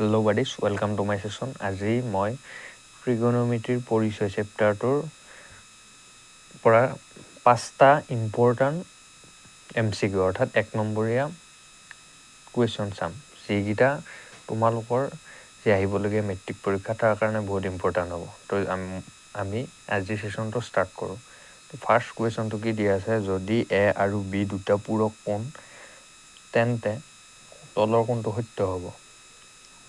Hello' buddies, welcome to my session. আজি মই ট্ৰিগন'মেট্ৰিৰ পৰিচয় চেপ্টাৰটোৰ পৰা 5টা ইম্পৰ্টেণ্ট MCQ অৰ্থাৎ 1 নম্বৰীয়া কুৱেশ্যন চাম, যিকেইটা তোমালোকৰ যে আহিবলগীয়া মেট্ৰিক পৰীক্ষা তাৰ কাৰণে বহুত ইম্পৰ্টেণ্ট হ'ব। তো আমি আজিৰ ছেশ্যনটো ষ্টাৰ্ট কৰোঁ। তো ফাৰ্ষ্ট কুৱেশ্যনটো কি দিয়া আছে, যদি এ আৰু বি দুটা পূৰক কোণ তেন্তে তলৰ কোণটো সত্য হ'ব।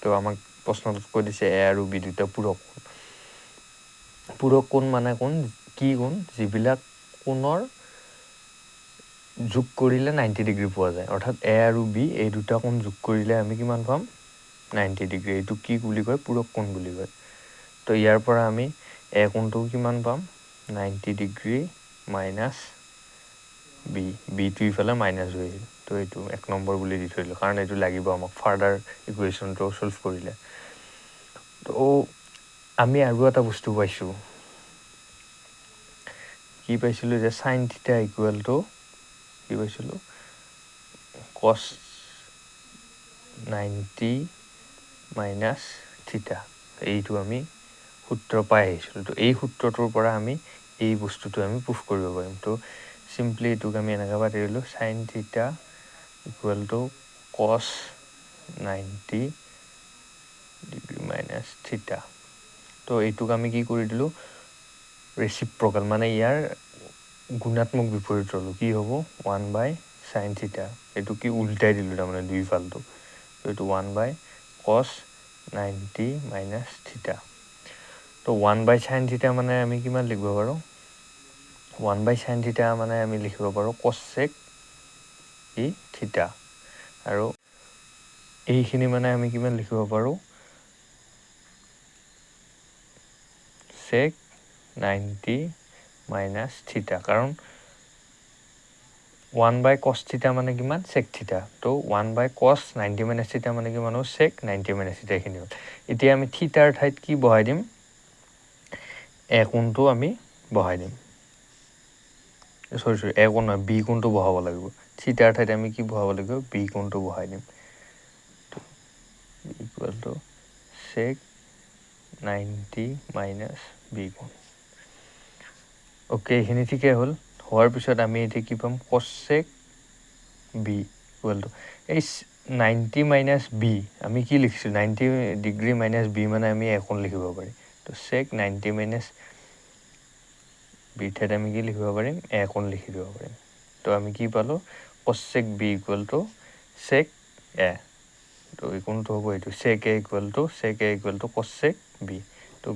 তো আমাক প্ৰশ্নটোত কৈ দিছে এ আৰু বি দুটা পূৰক কোণ। পূৰক কোণ মানে কি কোণ? যিবিলাক কোণৰ যোগ কৰিলে 90 ডিগ্ৰী পোৱা যায়। অৰ্থাৎ এ আৰু বি এই দুটা কোণ যোগ কৰিলে আমি কিমান পাম? 90 ডিগ্ৰী। এইটো কি বুলি কয়? পূৰক কোণ বুলি কয়। তো ইয়াৰ পৰা আমি এ কোণটো কিমান পাম? 90 ডিগ্ৰী মাইনাছ বি। বিটো ইফালে মাইনাছ হৈ আহিল। তো এইটো 1 নম্বৰ বুলি দি থৈ দিলোঁ, কাৰণ এইটো লাগিব আমাক ফাৰ্ডাৰ ইকুৱেশ্যনটো ছল্ভ কৰিলে। তো আমি আৰু এটা বস্তু পাইছোঁ। কি পাইছিলোঁ? যে সাইন থিটা ইকুৱেল টু কি পাইছিলোঁ? কছ 90 মাইনাছ থিটা। এইটো আমি সূত্ৰ পাই আহিছিলোঁ। তো এই সূত্ৰটোৰ পৰা আমি এই বস্তুটো আমি প্ৰুফ কৰিব পাৰিম। তো চিম্পলি এইটোক আমি এনেকৈ পাতি দিলোঁ, সাইন থিটা ইকুৱেল টু কছ 90 ডিগ্ৰী মাইনাছ থিটা। তো এইটোক আমি কি কৰি দিলোঁ? ৰেচিপ্ৰকেল, মানে ইয়াৰ গুণাত্মক বিপৰীত ল'লোঁ। কি হ'ব? 1/sin থিটা। এইটো কি উল্টাই দিলোঁ, তাৰমানে দুইফালটো। তো এইটো 1/cos 90 মাইনাছ থিটা। তো 1/sin থিটা মানে আমি কিমান লিখিব পাৰোঁ? 1/sin থিটা মানে আমি লিখিব পাৰোঁ কচেক থিটা। আৰু এইখিনি মানে আমি কিমান লিখিব পাৰোঁ? চেক 90 মাইনাছ থিটা। কাৰণ 1/cos থিটা মানে কিমান? চেক থিটা। তো 1/cos 90 মাইনাছ থিটা মানে কিমান হ'ব? চেক 90 মাইনাছ থিটা। এইখিনি হ'ল। এতিয়া আমি থিটাৰ ঠাইত কি বহাই দিম? এ কোণটো আমি বহাই দিম। চৰি এ কোণ নহয়, বি কোণটো বহাব লাগিব। থিটাৰ ঠাইত আমি কি বহাব লাগিব? বি কোণটো বহাই দিম। Equal to sec 90 minus B কোণ। অ'কে, এইখিনি ঠিকেই হ'ল। হোৱাৰ পিছত আমি এতিয়া কি পাম? কচেক বি ইকুৱেল টু এই 90 মাইনাছ বি আমি কি লিখিছোঁ? 90 ডিগ্ৰী মাইনাছ বি মানে আমি এ কোণ লিখিব পাৰিম। তো চেক 90 মাইনাছ বি ঠাইত আমি কি লিখিব পাৰিম? এ কোণ লিখি দিব পাৰিম। তো আমি কি পালোঁ? Cosec B equal to sec A. তো এই কোণটো হ'ব এইটো sec A equal to cosec B. তো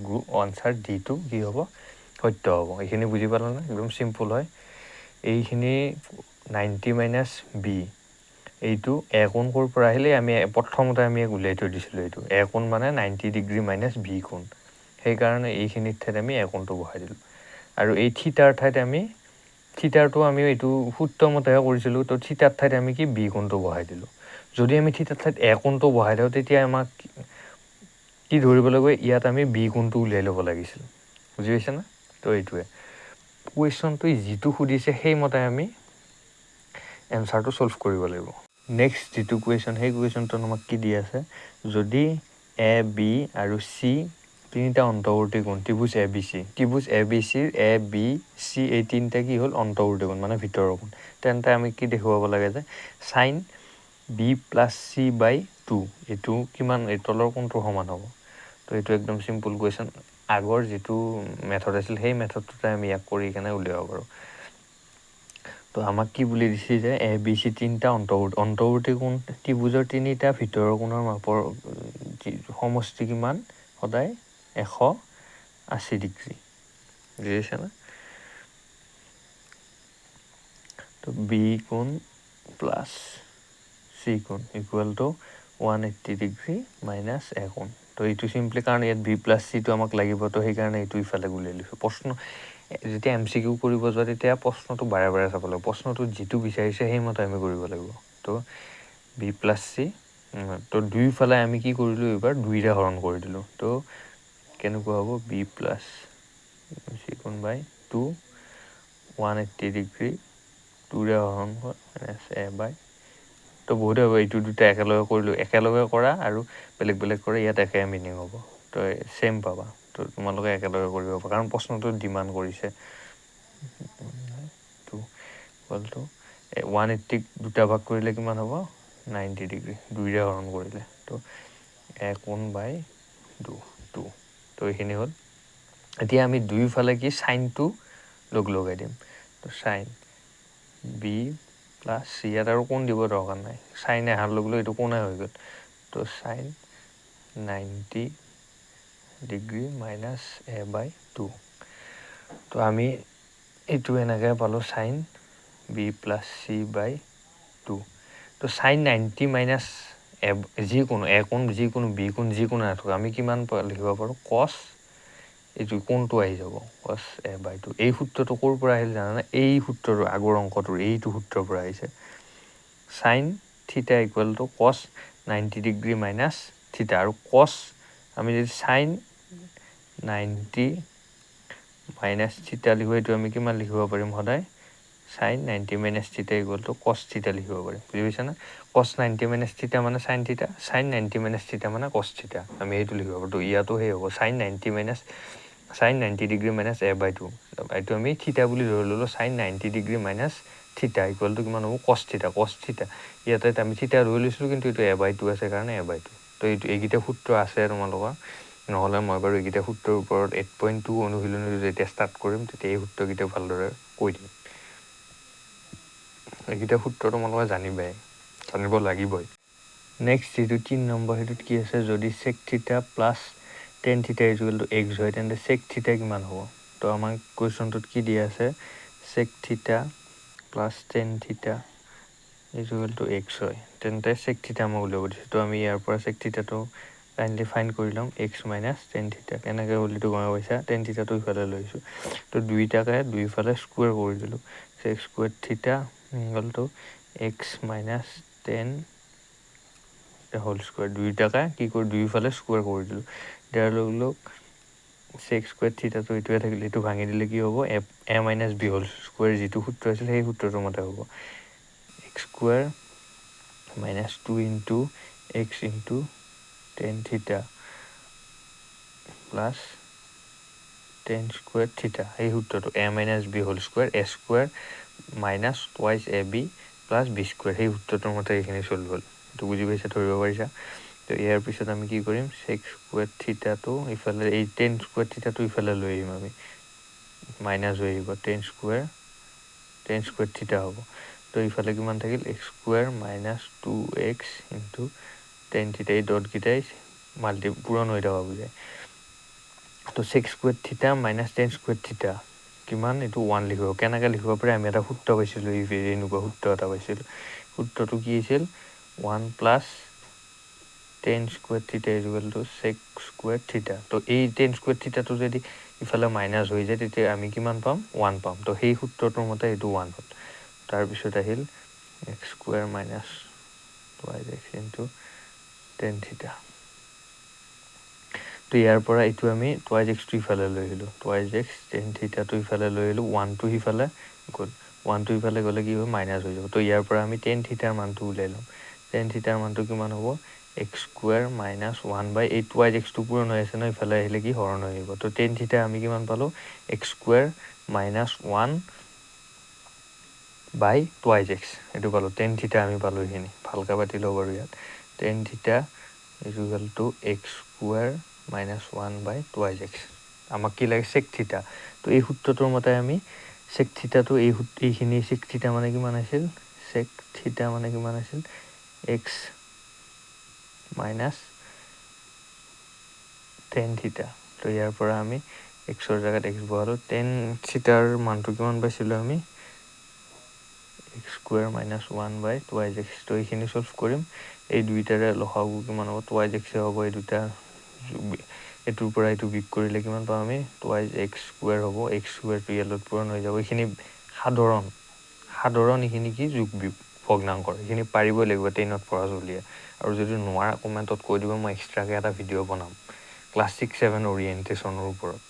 আনচাৰ ডিটো কি হ'ব? সত্য হ'ব। এইখিনি বুজি পালোঁ না? একদম চিম্পুল হয়। এইখিনি 90 মাইনাছ বি, এইটো এ কোণ ক'ৰ পৰা আহিলে? আমি প্ৰথমতে আমি উলিয়াই থৈ দিছিলোঁ। এইটো এ কোণ মানে 90 ডিগ্ৰী মাইনাছ বি কোণ। সেইকাৰণে এইখিনিৰ ঠাইত আমি এ কোণটো বহাই দিলোঁ। আৰু এই থিটাৰ ঠাইত আমি থিটাৰটো আমি এইটো সূত্ৰমতেহে কৰিছিলোঁ। তো থিটাৰ ঠাইত আমি কি? বি কোণটো বহাই দিলোঁ। যদি আমি থিটাৰ ঠাইত এ কোণটো বহাই দিওঁ, তেতিয়া আমাক কি ধৰিব লাগিব? ইয়াত আমি বি কোণটো উলিয়াই ল'ব লাগিছিল। বুজি পাইছে না? তো এইটোৱে কুৱেশ্যনটো যিটো সুধিছে সেইমতে আমি এনচাৰটো ছল্ভ কৰিব লাগিব। নেক্সট যিটো কুৱেশ্যন, সেই কুৱেশ্যনটোত আমাক কি দি আছে? যদি এ বি আৰু চি তিনিটা অন্তৱৰ্তী কোণ, ত্ৰিভুজ A B C, ত্ৰিভুজ A B চিৰ এ বি চি এই তিনিটা কি হ'ল? অন্তৱৰ্তী কোণ, মানে ভিতৰৰ কোণ। তেন্তে আমি কি দেখুৱাব লাগে? যে sine B plus C by 2 এইটো কিমান? এই তলৰ কোণটোৰ সমান হ'ব। তো এইটো একদম চিম্পুল কুৱেশ্যন। আগৰ যিটো মেথড আছিল সেই মেথডটোতে আমি ইয়াক কৰি কেনে উলিয়াব পাৰোঁ। তো আমাক কি বুলি দিছে? যে এ বি চি তিনিটা অন্তৱৰ্তী কোণ, ত্ৰিভুজৰ তিনিটা ভিতৰৰ কোণৰ মাপৰ সমষ্টি কিমান? সদায় 180 ডিগ্ৰী। বুজিছে না? তো বি কোণ প্লাছ চি কোণ ইকুৱেল টু 180 ডিগ্ৰী মাইনাছ এ কোণ। তো এইটো চিম্পলি, কাৰণ ইয়াত বি প্লাছ চিটো আমাক লাগিব, তো সেইকাৰণে এইটো ইফালে উলিয়াই লৈছোঁ। প্ৰশ্ন যেতিয়া MCQ কৰিব যোৱা, তেতিয়া প্ৰশ্নটো বাৰে বাৰে চাব লাগিব। প্ৰশ্নটোত যিটো বিচাৰিছে সেইমতে আমি কৰিব লাগিব। তো বি প্লাছ চি, তো দুইফালে আমি কি কৰিলোঁ? এইবাৰ 2ৰে হৰণ কৰি দিলোঁ। তো কেনেকুৱা হ'ব? বি প্লাছ চি কোণ বাই 2, 180 ডিগ্ৰী 2ৰে হৰণ মাইনাছ এ বাই তো বহুতে হ'ব এইটো দুটা একেলগে কৰিলোঁ, একেলগে কৰা আৰু বেলেগ বেলেগ কৰা ইয়াত একে মিনিং হ'ব, তো ছেম পাবা। তো তোমালোকে একেলগে কৰিব পাৰা কাৰণ প্ৰশ্নটো ডিমাণ্ড কৰিছে। 180 দুটা ভাগ কৰিলে কিমান হ'ব 90 ডিগ্ৰী, 2ৰে হৰণ কৰিলে। তো 1/2 তো এইখিনি হ'ল। এতিয়া আমি দুয়োফালে কি চাইনটো লগাই দিম। তো চাইন বি প্লাছ চি, ইয়াত আৰু কোন দিব দৰকাৰ নাই, চাইন এহাৰ লগ এইটো কোনে হৈ গ'ল। তো চাইন 90 ডিগ্ৰী মাইনাছ a/2। তো আমি এইটো এনেকৈ পালোঁ sine B plus C by 2। তো চাইন 90 মাইনাছ যিকোনো এ কোণ যিকোনো বি কোণ যিকোনো নাথাকক, আমি কিমান লিখিব পাৰোঁ কছ এইটো কোনটো আহি যাব কছ a/2। এই সূত্ৰটো ক'ৰ পৰা আহিল জানানে? এই সূত্ৰটো আগৰ অংকটোৰ এইটো সূত্ৰৰ পৰা আহিছে। চাইন থিটা ইকুৱেল টু কছ 90 ডিগ্ৰী মাইনাছ থিটা, আৰু কছ আমি যদি চাইন 90 মাইনাছ থিটা লিখোঁ, এইটো আমি কিমান লিখিব পাৰিম সদায় চাইন 90 মাইনাছ থিটা ইকুৱেল টু কছ থিটা লিখিব পাৰিম। বুজি পাইছানে? কছ 90 মাইনাছ থিটা মানে চাইন থিটা, চাইন 90 মাইনাছ থিটা মানে কছ থিটা, আমি সেইটো লিখিব পাৰোঁ। তো ইয়াতো সেই হ'ব চাইন 90 ডিগ্ৰী মাইনাছ a/2, এইটো আমি থিটা বুলি ধৰি ল'লোঁ। চাইন 90 ডিগ্ৰী মাইনাছ থিটা ইকুৱেল টু কিমান হ'ব কছ থিটা। ইয়াতে আমি থিটা ধৰি লৈছিলোঁ, কিন্তু এইটো a/2 আছে কাৰণে a/2। তো এইকেইটা সূত্ৰ আছে তোমালোকৰ, নহ'লে মই বাৰু এইকেইটা সূত্ৰৰ ওপৰত 8.2 অনুশীলনী যেতিয়া ষ্টাৰ্ট কৰিম তেতিয়া এই সূত্ৰকেইটা ভালদৰে কৈ দিম। এইকেইটা সূত্ৰ তোমালোকে জানিব লাগিবই। নেক্সট যিটো 3 নম্বৰ, সেইটোত কি আছে, যদি চেক থিটা plus tan theta equal to x হয় তেন্তে চেক থিটা কিমান হ'ব? তো আমাক কুৱেশ্যনটোত কি দিয়া আছে, চেক থিটা plus tan theta equal to x হয় তেন্তে চেক থিটা মই উলিয়াব দিছোঁ। তো আমি ইয়াৰ পৰা চেক থিটাটো কাইণ্ডলি ফাইণ্ড কৰি ল'ম, এক্স মাইনাছ টেন থিটা। কেনেকৈ বুলিতো গম পাইছা, টেন থিটাটো ইফালে লৈছোঁ। তো দুইটাকে দুইফালে স্কুৱেৰ কৰি দিলোঁ, sec square theta equal to X minus ten whole square. দুইটাকে কি কৰি দুইফালে স্কুৱেৰ কৰি দিলোঁ, দিয়াৰ লগ চেক স্কুৱেৰ থিটাটো এইটোৱে থাকিলে, এইটো ভাঙি দিলে কি হ'ব A minus B whole square যিটো সূত্ৰ আছিল সেই সূত্ৰটোৰ মতে হ'ব x square minus 2 into x into tan theta plus tan square theta, সেই সূত্ৰটো A minus B whole square A square minus twice A B plus B square, সেই সূত্ৰটোৰ মতে এইখিনি চলি গ'ল। এইটো বুজি পাইছা, ধৰিব পাৰিছা? তো ইয়াৰ পিছত আমি কি কৰিম, চেক স্কুৱেৰ থিটাটো ইফালে এই টেন স্কুৱেৰ থিটাটো ইফালে লৈ আহিম, আমি মাইনাছ হৈ আহিব টেন স্কুৱেৰ থিটা হ'ব। তো ইফালে কিমান থাকিল x square minus 2x into tan থিটা, এই ডটকেইটাই পূৰণ হৈ থকা বুজায়। তো চেক স্কুৱেৰ থিটা মাইনাছ টেন স্কুৱেৰ থিটা কিমান, এইটো 1 লিখিব। কেনেকৈ লিখিব পাৰি, আমি এটা সূত্ৰ পাইছিলোঁ, এনেকুৱা সূত্ৰ এটা পাইছিলোঁ। সূত্ৰটো কি আছিল 1 plus tan square theta equal to check square থিটা। তো এই টেন স্কুৱেৰ থিটাটো যদি ইফালে মাইনাছ হৈ যায় তেতিয়া আমি কিমান পাম 1 পাম। তো সেই সূত্ৰটোৰ মতে এইটো 1 হ'ল। তাৰপিছত আহিল x square minus twice x into tan থিটা। তো ইয়াৰ পৰা এইটো আমি টুৱাইছ এক্সটো ইফালে লৈ আহিলোঁ, টুৱাইছ এক্স টেন থিটাটো ইফালে লৈ আহিলোঁ, 1টো সিফালে গ'ল, 1টো ইফালে গ'লে কি হ'ব মাইনাছ হৈ যাব। তো ইয়াৰ পৰা আমি টেন থিটাৰ মানটো উলিয়াই ল'ম। টেন থিটাৰ মানটো কিমান হ'ব এক্স স্কুৱেৰ মাইনাছ 1 এই টুৱাইছ এক্সটো পূৰণ হৈ আছে ন, ইফালে আহিলে কি হৰণ হৈ আহিব। তো টেন থিটা আমি কিমান পালোঁ x square minus 1 twice x, এইটো পালোঁ। টেন থিটা আমি পালোঁ, এইখিনি ভালকৈ পাতি ল'ব বাৰু। ইয়াত tan theta equal to x square minus 1 twice x. আমাক কি লাগে চেক থিটা। তো এই সূত্ৰটোৰ মতে আমি চেক থিটাটো এইখিনি চেক থিটা মানে কিমান আছিল, চেক থিটা মানে কিমান আছিল এক্স মাইনাছ টেন থিটা। তো ইয়াৰ পৰা আমি এক্সৰ জেগাত এক্স বহালোঁ, টেন থিটাৰ মানটো কিমান পাইছিলোঁ আমি x square minus 1 twice x. তো এইখিনি চল্ভ কৰিম, এই দুইটাৰে লসাগু কিমান হ'ব টুৱাইছ এক্সে হ'ব, এই দুটা এইটোৰ পৰা এইটো বিয়োগ কৰিলে কিমান পাম আমি টুৱাইছ এক্স স্কুৱেৰ হ'ব, এক্স স্কুৱেৰটো ইয়াত পূৰণ হৈ যাব। এইখিনি সাধাৰণ এইখিনি কি যোগ বিয়োগ ভগ্নাংকৰ, এইখিনি পাৰিবই লাগিব 10ত পঢ়া চলিয়ে। আৰু যদি নোৱাৰা কমেণ্টত কৈ দিব, মই এক্সট্ৰাকৈ এটা ভিডিঅ' বনাম ক্লাছ 6-7 অৰিয়েণ্টেশ্যনৰ ওপৰত,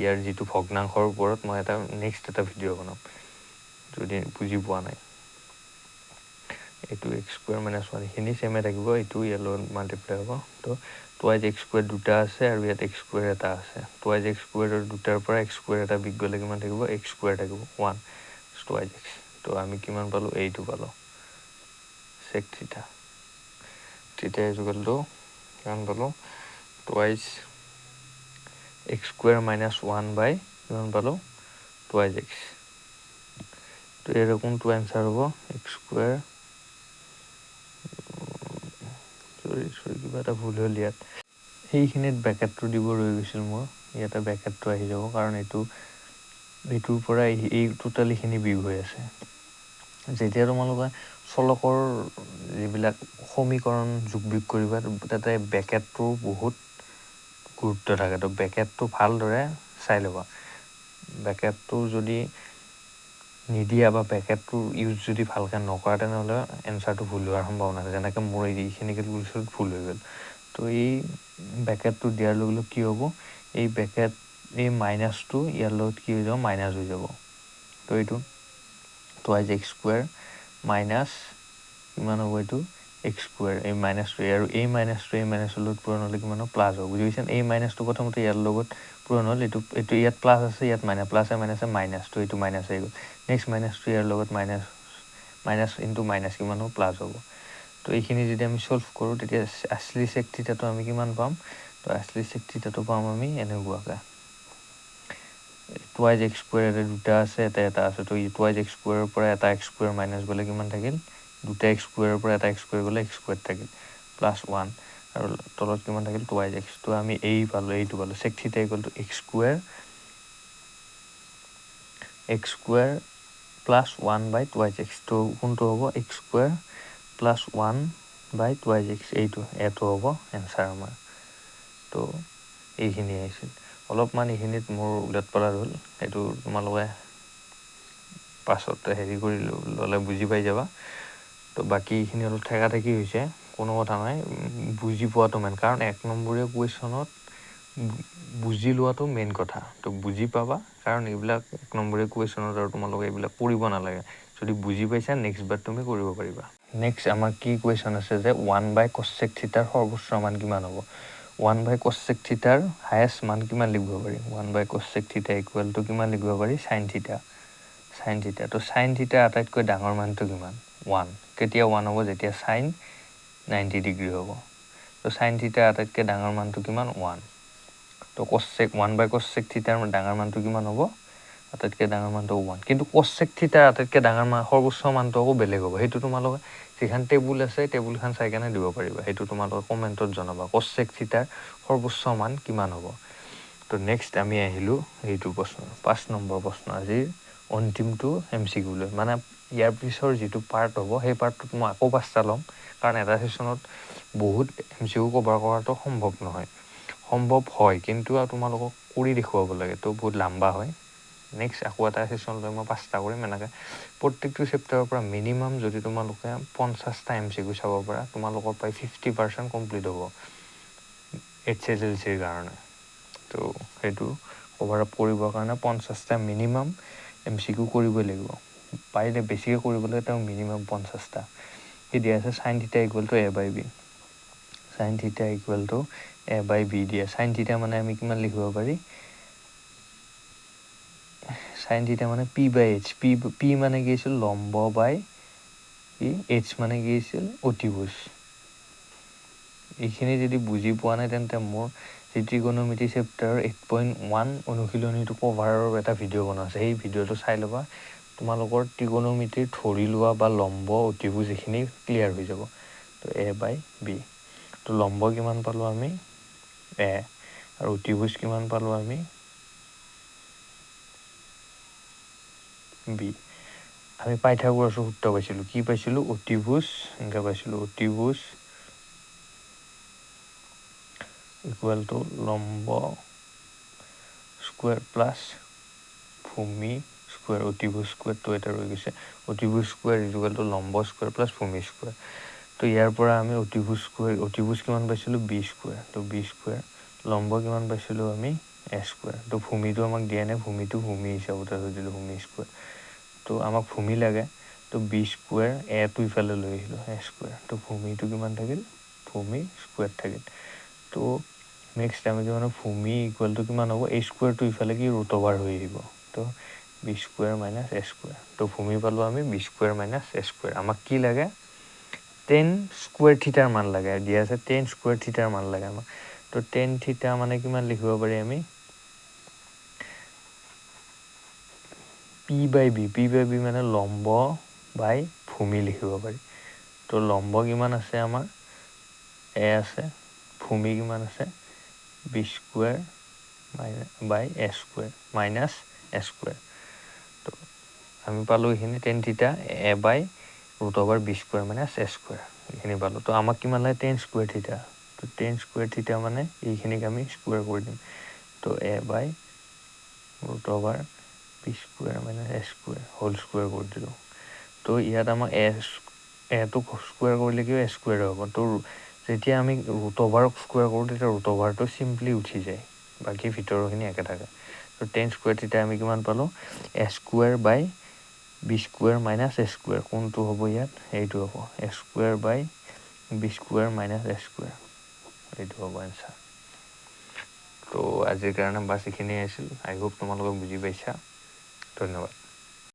ইয়াৰ যিটো ভগ্নাংশৰ ওপৰত মই নেক্সট এটা ভিডিঅ' বনাম যদি বুজি পোৱা নাই। এইটো x স্কুৱেৰ মাইনাছ 1 এইখিনি চেমে থাকিব এইটো ইয়াৰ লগত মাল্টিপ্লাই হ'ব তো টুৱাইজ x স্কুৱেৰ দুটা আছে আৰু ইয়াত x স্কুৱেৰ এটা আছে টুৱাইজ x স্কুৱেৰৰ দুটাৰ পৰা x স্কুৱেৰ এটা বিগ গ'লে কিমান থাকিব x স্কুৱেৰ থাকিব 1 টুৱাইজ x তো আমি কিমান পালোঁ এইটো পালোঁ sec থিটা থিটা ইজ ইকুৱেল টু কিমান পালোঁ টুৱাইজ x স্কুৱেৰ মাইনাছ 1 বাই কিমান পালোঁ টুৱাইজ x তো এৰ কোনটো অ্যান্সাৰ হবো x স্কয়াৰ সৰি কিবা এটা ভুল হল ইয়াত এইখিনিত ব্ৰেকেটটো দিব ৰৈ গৈছিল মোৰ ইয়াতে ব্ৰেকেটটো আহি যাব কাৰণ এইটোৰ পৰা এই টোটালিখিনি বিয়োগ হৈ আছে যেতিয়া তোমালোকে চলকৰ যিবিলাক সমীকৰণ যোগ বিয়োগ কৰিবা তাতে ব্ৰেকেটটো বহুত গুৰুত্ব থাকে তো ব্ৰেকেটটো ভালদৰে চাই ল'বা ব্ৰেকেটটো যদি নিদিয়া বা ব্ৰেকেটটো ইউজ যদি ভালকৈ নকৰা তেনেহ'লে এনচাৰটো ভুল হোৱাৰ সম্ভাৱনা আছে যেনেকৈ মোৰ এইখিনি কেলকুলেশ্যনত ভুল হৈ গ'ল তো এই ব্ৰেকেটটো দিয়াৰ লগে লগে কি হ'ব এই ব্ৰেকেট এই মাইনাছটো ইয়াৰ লগত কি হৈ যাব মাইনাছ হৈ যাব তো এইটো টুৱাইজ x স্কুৱেৰ মাইনাছ কিমান হ'ব এইটো x স্কুৱেৰ এই মাইনাছটো আৰু এই মাইনাছৰ লগত পূৰণ হ'লে কিমান হ'ব প্লাছ হ'ব বুজি পাইছেনে এই মাইনাছটো প্ৰথমতে ইয়াৰ লগত পূৰণ হ'ল এইটো ইয়াত প্লাছ আছে ইয়াত মাইনাছ প্লাছে মাইনাছে মাইনাছটো এইটো মাইনাছ হৈ গ'ল নেক্সট মাইনাছটো ইয়াৰ লগত মাইনাছ ইনটু মাইনাছ কিমান হ'ব প্লাছ হ'ব তো এইখিনি যদি আমি সলভ কৰোঁ তেতিয়া আছলি চেক থিটাটো আমি কিমান পাম তো আছলি চেক থিটাটো পাম আমি এনেকুৱাকৈ টুৱাইজ x স্কুৱেৰ দুটা আছে এটা আছে তো টুৱাইজ x স্কুৱেৰৰ পৰা এটা x স্কুৱেৰ মাইনাছ গ'লে কিমান থাকিল দুটা x স্কুৱেৰৰ পৰা এটা x স্কুৱেৰ গ'লে x স্কুৱেৰ থাকিল প্লাছ 1 আৰু তলত কিমান থাকিল টুৱাইজ x তো আমি এইটো পালোঁ sec theta equal to x square plus 1 by twice x তো কোনটো হ'ব x square plus 1 by twice x এইটো হ'ব এনচাৰ আমাৰ তো এইখিনি আহিছিল অলপমান এইখিনিত মোৰ উলট পালট হ'ল এইটো তোমালোকে পাছত হেৰি কৰি ল'লে বুজি পাই যাবা তো বাকী এইখিনি অলপ ঠেকাঠেকি হৈছে কোনো কথা নাই বুজি পোৱাটো মেইন কাৰণ 1 নম্বৰীয়া কুৱেশ্যনত বুজি লোৱাটো মেইন কথা তো বুজি পাবা কাৰণ এইবিলাক 1 নম্বৰীয়া কুৱেশ্যনত আৰু তোমালোকে এইবিলাক কৰিব নালাগে যদি বুজি পাইছা নেক্সট বাৰ তুমি কৰিব পাৰিবা নেক্সট আমাৰ কি কুৱেশ্যন আছে যে 1 বাই cos sec থিটাৰ সৰ্বোচ্চ মান কিমান হ'ব 1 বাই cos sec থিটাৰ হায়েষ্ট মান কিমান লিখিব পাৰি 1 বাই cos sec থিটা ইকুৱেল টু কিমান লিখিব পাৰি sin থিটা তো sin থিটাৰ আটাইতকৈ ডাঙৰ মানটো কিমান 1 কেতিয়া 1 হ'ব যেতিয়া sin 90 ডিগ্ৰী হ'ব তো sin থিটাৰ আটাইতকৈ ডাঙৰ মানটো কিমান 1 তো cos sec 1 বাই cos sec থিটাৰ ডাঙৰ মানটো কিমান হ'ব আটাইতকৈ ডাঙৰ মানটো 1 কিন্তু cos sec থিটাৰ আটাইতকৈ ডাঙৰ মান সৰ্বোচ্চ মানটো আকৌ বেলেগ হ'ব সেইটো তোমালোকে যিখন টেবুল আছে টেবুলখন চাই কেনে দিব পাৰিবা সেইটো তোমালোকে কমেণ্টত জনাবা cos sec থিটাৰ সৰ্বোচ্চ মান কিমান হ'ব তো নেক্সট আমি আহিলোঁ এইটো প্ৰশ্ন 5 নম্বৰ প্ৰশ্ন আজিৰ অন্তিমটো MCQ লৈ মানে ইয়াৰ পিছৰ যিটো পাৰ্ট হ'ব সেই পাৰ্টটোত মই আকৌ 5টা ল'ম কাৰণ এটা সেশ্যনত বহুত MCQ কভাৰ কৰাটো সম্ভৱ নহয় সম্ভৱ হয় কিন্তু তোমালোকক কৰি দেখুৱাব লাগে তো বহুত লম্বা হয় নেক্সট আকৌ এটা সেশ্যন লৈ মই 5টা কৰিম এনেকৈ প্ৰত্যেকটো চেপ্টাৰৰ পৰা মিনিমাম যদি তোমালোকে 50টা MCQ চাব পাৰা তোমালোকৰ প্ৰায় 50% কমপ্লিট হ'ব HSLCৰ কাৰণে তো সেইটো কভাৰ আপ কৰিবৰ কাৰণে 50টা মিনিমাম MCQ কৰিবই লাগিব পাৰিলে বেছিকৈ কৰিবলৈ তেওঁ মিনিমাম 50টা কি দিয়া আছে sin theta equal to a by b sin theta equal to a by b দিয়া sin থিটা মানে আমি কিমান লিখিব পাৰি sin থিটা মানে p বাই h p মানে কি আছিল লম্ব বাই h মানে কি আছিল অতিভুজ এইখিনি যদি বুজি পোৱা নাই তেন্তে মোৰ ত্ৰিকোণমিতি চেপ্টাৰৰ 8.1 অনুশীলনীটো কভাৰৰ এটা ভিডিঅ' বনোৱা আছে সেই ভিডিঅ'টো চাই ল'বা তোমালোকৰ ত্ৰিকোণমিতিৰ ধৰি লোৱা বা লম্ব অতিভুজ এইখিনি ক্লিয়াৰ হৈ যাব তো a বাই b তো লম্ব কিমান পালোঁ আমি a আৰু অতিভুজ কিমান পালোঁ আমি b আমি পাইথাগোৰাছৰ সূত্ৰ পাইছিলোঁ কি পাইছিলোঁ অতিভুজ এনেকৈ পাইছিলোঁ অতিভুজ ইকুৱেল টু লম্ব স্কুৱেৰ প্লাছ ভূমি স্কুৱেৰ অতিভুজ স্কুৱেৰটো এটা ৰৈ গৈছে অতিভুজ স্কুৱেৰ ইকুৱেল টু লম্ব স্কুৱেৰ প্লাছ ভূমি স্কুৱেৰ তো ইয়াৰ পৰা আমি অতিভুজ কিমান পাইছিলোঁ b স্কুৱেৰ তো b স্কুৱেৰ লম্ব কিমান পাইছিলোঁ আমি a স্কুৱেৰ তো ভূমিটো আমাক দিয়া নাই ভূমিটো ভূমি হিচাপতে থৈ দিলোঁ ভূমি স্কুৱেৰ তো আমাক ভূমি লাগে তো তো বি স্কুৱেৰ এটো ইফালে লৈ আহিলোঁ এ স্কুৱেৰ তো ভূমিটো কিমান থাকিল ভূমি স্কুৱেৰ থাকিল তো নেক্সট আমি কিমান ভূমি ইকুৱেল টু কিমান হ'ব এ স্কুৱেৰটো ইফালে কি ৰুট অভাৰ হৈ আহিব তো B square minus A square তো ভূমি পালোঁ আমি B square minus A square আমাক কি লাগে 10 স্কুৱেৰ থিটাৰ মান লাগে দিয়া আছে 10 স্কুৱেৰ থিটাৰ মান লাগে আমাক তো 10 থিটা মানে কিমান লিখিব পাৰি আমি পি বাই বি মানে লম্ব বাই ভূমি লিখিব পাৰি তো লম্ব কিমান আছে আমাৰ এ আছে ভূমি কিমান আছে B square by A square minus A square তো আমি পালোঁ এইখিনি 10 theta A by root over B square minus A square এইখিনি পালোঁ তো আমাক কিমান লাগে 10 স্কুৱেৰ থিটা তো 10 স্কুৱেৰ থিটা মানে এইখিনিক আমি স্কুৱেৰ কৰি দিম তো A by root over B square minus A square whole square কৰি দিলোঁ তো ইয়াত আমাক এটো স্কুৱেৰ কৰিলে কি এ স্কুৱেৰ হ'ব তো যেতিয়া আমি ৰুট অভাৰ স্কুৱেৰ কৰোঁ তেতিয়া ৰুট অভাৰটো চিম্পলি উঠি যায় বাকী ভিতৰৰখিনি একে থাকে তো 10 স্কুৱেৰ থিটা আমি কিমান পালোঁ এ square by B square minus A square কোনটো হ'ব ইয়াত এইটো হ'ব এ square by B square minus A square এইটো হ'ব এনচাৰ তো আজিৰ কাৰণে বাছ এইখিনিয়ে আছিল আই হোপ তোমালোকে বুজি পাইছা ধন্যবাদ